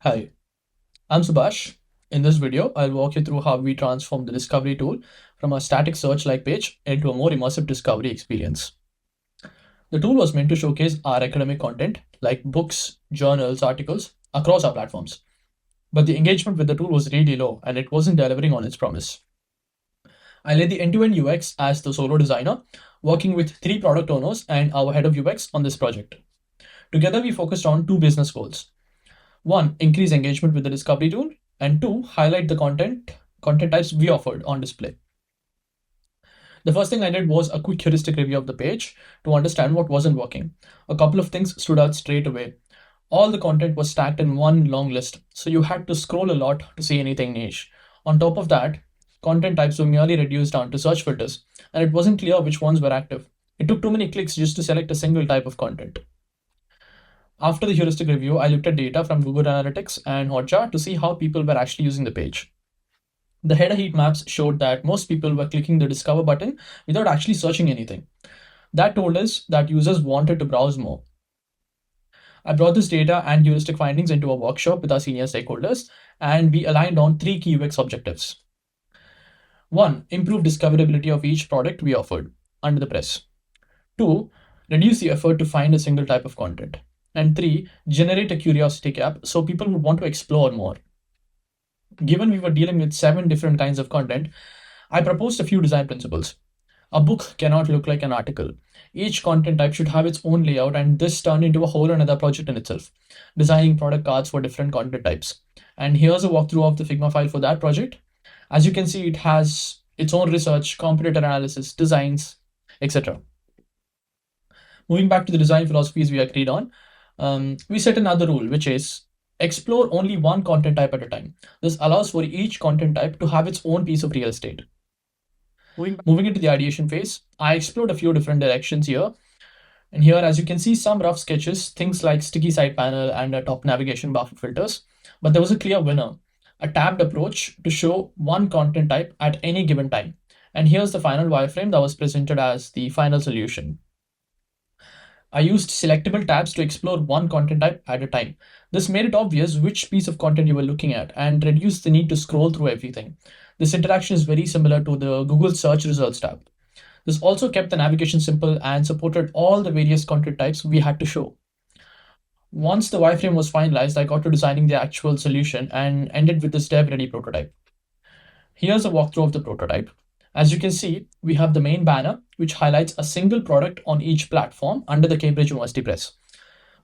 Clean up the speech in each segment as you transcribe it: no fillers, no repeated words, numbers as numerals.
Hi, I'm Subhash. In this video, I'll walk you through how we transform the discovery tool from a static search-like page into a more immersive discovery experience. The tool was meant to showcase our academic content, like books, journals, articles, across our platforms. But the engagement with the tool was really low and it wasn't delivering on its promise. I led the end-to-end UX as the solo designer, working with three product owners and our head of UX on this project. Together, we focused on two business goals. One, increase engagement with the discovery tool, and two, highlight the content types we offered on display. The first thing I did was a quick heuristic review of the page to understand what wasn't working. A couple of things stood out straight away. All the content was stacked in one long list, so you had to scroll a lot to see anything niche. On top of that, content types were merely reduced down to search filters, and it wasn't clear which ones were active. It took too many clicks just to select a single type of content. After the heuristic review, I looked at data from Google Analytics and Hotjar to see how people were actually using the page. The header heat maps showed that most people were clicking the discover button without actually searching anything. That told us that users wanted to browse more. I brought this data and heuristic findings into a workshop with our senior stakeholders, and we aligned on three key UX objectives. One, improve discoverability of each product we offered under the press. Two, reduce the effort to find a single type of content. And three, generate a curiosity gap so people would want to explore more. Given we were dealing with 7 different kinds of content, I proposed a few design principles. A book cannot look like an article. Each content type should have its own layout, and this turned into a whole another project in itself, designing product cards for different content types. And here's a walkthrough of the Figma file for that project. As you can see, it has its own research, competitor analysis, designs, etc. Moving back to the design philosophies we agreed on, we set another rule, which is explore only one content type at a time. This allows for each content type to have its own piece of real estate. Moving into the ideation phase, I explored a few different directions here. And here, as you can see, some rough sketches, things like sticky side panel and a top navigation bar for filters. But there was a clear winner, a tabbed approach to show one content type at any given time. And here's the final wireframe that was presented as the final solution. I used selectable tabs to explore one content type at a time. This made it obvious which piece of content you were looking at and reduced the need to scroll through everything. This interaction is very similar to the Google search results tab. This also kept the navigation simple and supported all the various content types we had to show. Once the wireframe was finalized, I got to designing the actual solution and ended with this dev-ready prototype. Here's a walkthrough of the prototype. As you can see, we have the main banner, which highlights a single product on each platform under the Cambridge University Press.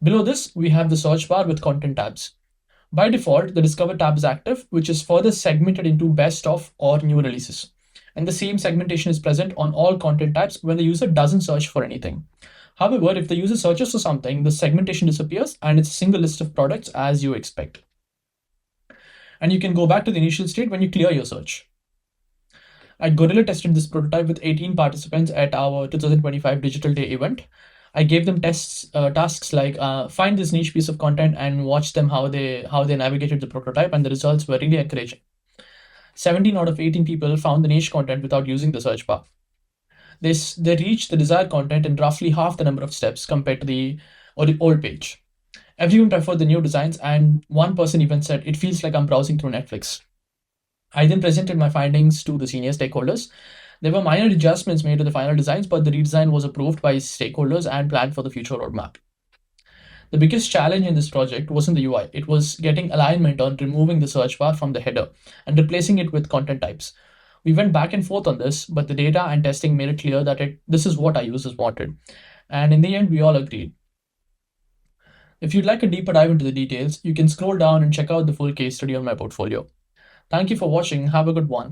Below this, we have the search bar with content tabs. By default, the Discover tab is active, which is further segmented into best of or new releases. And the same segmentation is present on all content types when the user doesn't search for anything. However, if the user searches for something, the segmentation disappears and it's a single list of products as you expect. And you can go back to the initial state when you clear your search. I gorilla tested this prototype with 18 participants at our 2025 Digital Day event. I gave them tasks like find this niche piece of content and watch them how they navigated the prototype, and the results were really encouraging. 17 out of 18 people found the niche content without using the search bar. They reached the desired content in roughly half the number of steps compared to the old page. Everyone preferred the new designs, and one person even said, "It feels like I'm browsing through Netflix." I then presented my findings to the senior stakeholders. There were minor adjustments made to the final designs, but the redesign was approved by stakeholders and planned for the future roadmap. The biggest challenge in this project wasn't the UI, it was getting alignment on removing the search bar from the header and replacing it with content types. We went back and forth on this, but the data and testing made it clear that this is what our users wanted. And in the end, we all agreed. If you'd like a deeper dive into the details, you can scroll down and check out the full case study on my portfolio. Thank you for watching. Have a good one.